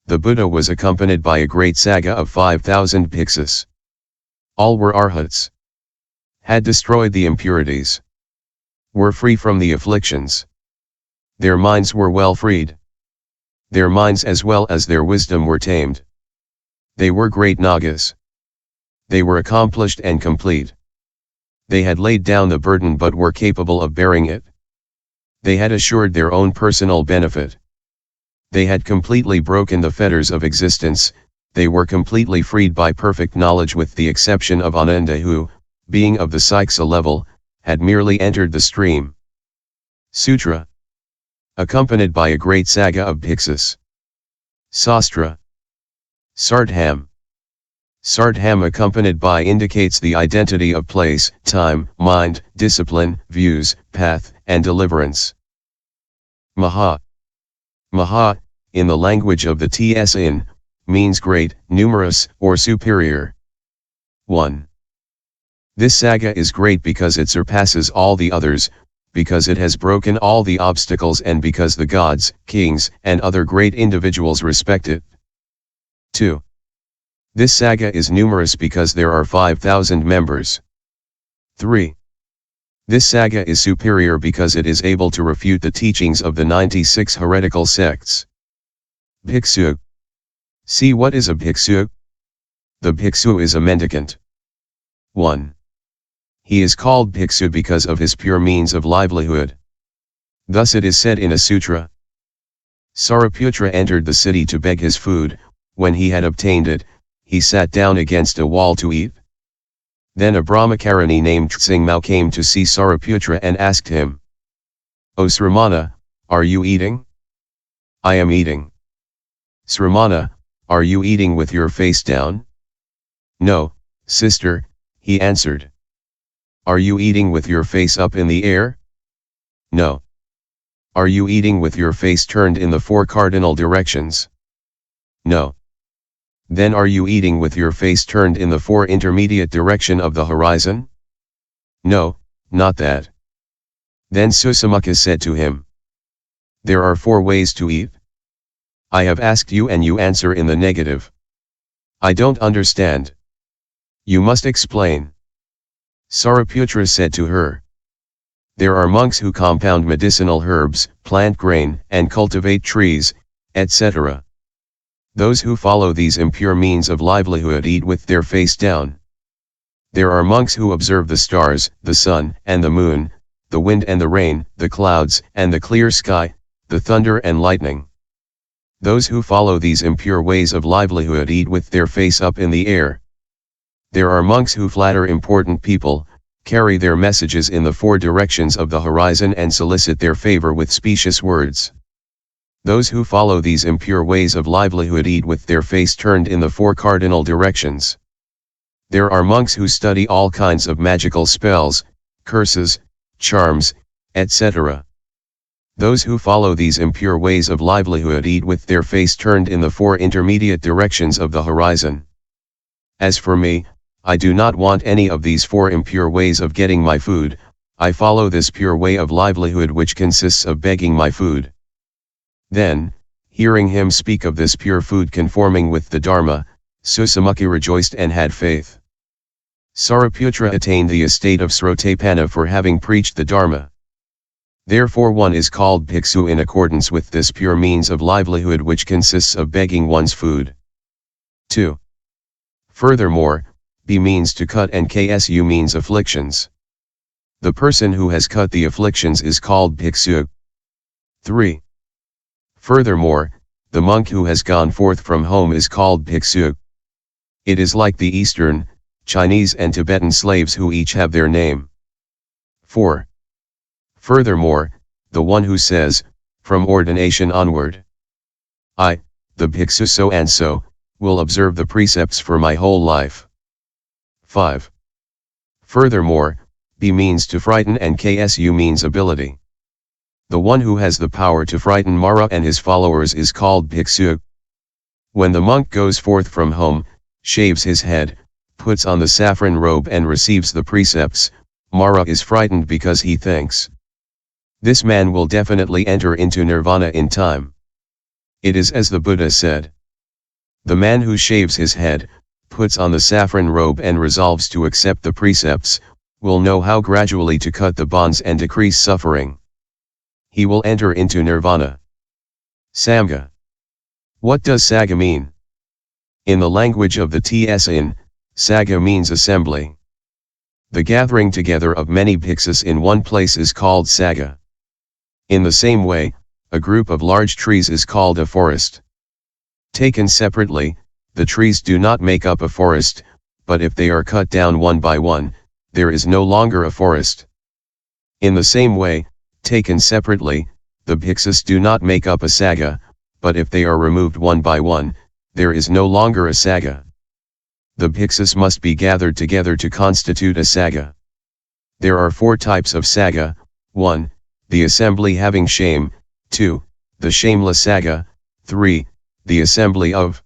the Buddha was accompanied by a great Sangha of 5,000 bhiksus. All were arhats, had destroyed the impurities, were free from the afflictions. Their minds were well freed. Their minds as well as their wisdom were tamed. They were great Nagas. They were accomplished and complete. They had laid down the burden but were capable of bearing it. They had assured their own personal benefit. They had completely broken the fetters of existence. They were completely freed by perfect knowledge with the exception of Ananda who, being of the SAMGHA level, had merely entered the stream. Sutra. Accompanied by a great Sangha of bhiksus. Sastra. Sardham. Sardham accompanied by indicates the identity of place, time, mind, discipline, views, path, and deliverance. Maha. Maha, in the language of the TSN, means great, numerous, or superior. 1. This Sangha is great because it surpasses all the others, because it has broken all the obstacles and because the gods, kings, and other great individuals respect it. 2. This Sangha is numerous because there are 5,000 members. 3. This Sangha is superior because it is able to refute the teachings of the 96 heretical sects. Bhiksu. See what is a bhiksu? The bhiksu is a mendicant. 1. He is called bhiksu because of his pure means of livelihood. Thus it is said in a sutra. Sariputra entered the city to beg his food. When he had obtained it, he sat down against a wall to eat. Then a brahmacharini named Tsingmao came to see Sariputra and asked him, "O Sramana, are you eating?" "I am eating." "Sramana, are you eating with your face down?" "No, sister," he answered. "Are you eating with your face up in the air?" "No." "Are you eating with your face turned in the 4 cardinal directions?" "No." "Then are you eating with your face turned in the 4 intermediate direction of the horizon?" "No, not that." Then Susamukha said to him, "There are 4 ways to eat. I have asked you and you answer in the negative. I don't understand. You must explain." Sariputra said to her, "There are monks who compound medicinal herbs, plant grain, and cultivate trees, etc. Those who follow these impure means of livelihood eat with their face down. There are monks who observe the stars, the sun and the moon, the wind and the rain, the clouds and the clear sky, the thunder and lightning. Those who follow these impure ways of livelihood eat with their face up in the air. There are monks who flatter important people, carry their messages in the 4 directions of the horizon and solicit their favor with specious words. Those who follow these impure ways of livelihood eat with their face turned in the 4 cardinal directions. There are monks who study all kinds of magical spells, curses, charms, etc. Those who follow these impure ways of livelihood eat with their face turned in the 4 intermediate directions of the horizon. As for me, I do not want any of these 4 impure ways of getting my food. I follow this pure way of livelihood which consists of begging my food." Then, hearing him speak of this pure food conforming with the Dharma, Susamukha rejoiced and had faith. Sariputra attained the estate of Srotapanna for having preached the Dharma. Therefore one is called bhiksu in accordance with this pure means of livelihood which consists of begging one's food. 2. Furthermore, B means to cut and KSU means afflictions. The person who has cut the afflictions is called bhiksu. 3. Furthermore, the monk who has gone forth from home is called bhiksu. It is like the Eastern, Chinese and Tibetan slaves who each have their name. 4. Furthermore, the one who says, from ordination onward, "I, the bhiksu so and so, will observe the precepts for my whole life." 5. Furthermore, B means to frighten and KSU means ability. The one who has the power to frighten Mara and his followers is called bhiksu. When the monk goes forth from home, shaves his head, puts on the saffron robe and receives the precepts, Mara is frightened because he thinks, "This man will definitely enter into nirvana in time." It is as the Buddha said. The man who shaves his head, puts on the saffron robe and resolves to accept the precepts, will know how gradually to cut the bonds and decrease suffering. He will enter into nirvana. SAMGHA. What does SAMGHA mean? In the language of the TSN, SAMGHA means assembly. The gathering together of many bhiksus in one place is called SAMGHA. In the same way, a group of large trees is called a forest. Taken separately, the trees do not make up a forest, but if they are cut down one by one, there is no longer a forest. In the same way, taken separately, the bhiksus do not make up a SAMGHA, but if they are removed one by one, there is no longer a SAMGHA. The bhiksus must be gathered together to constitute a SAMGHA. There are 4 types of SAMGHA: 1. The assembly having shame; 2. The shameless SAMGHA; 3. The assembly of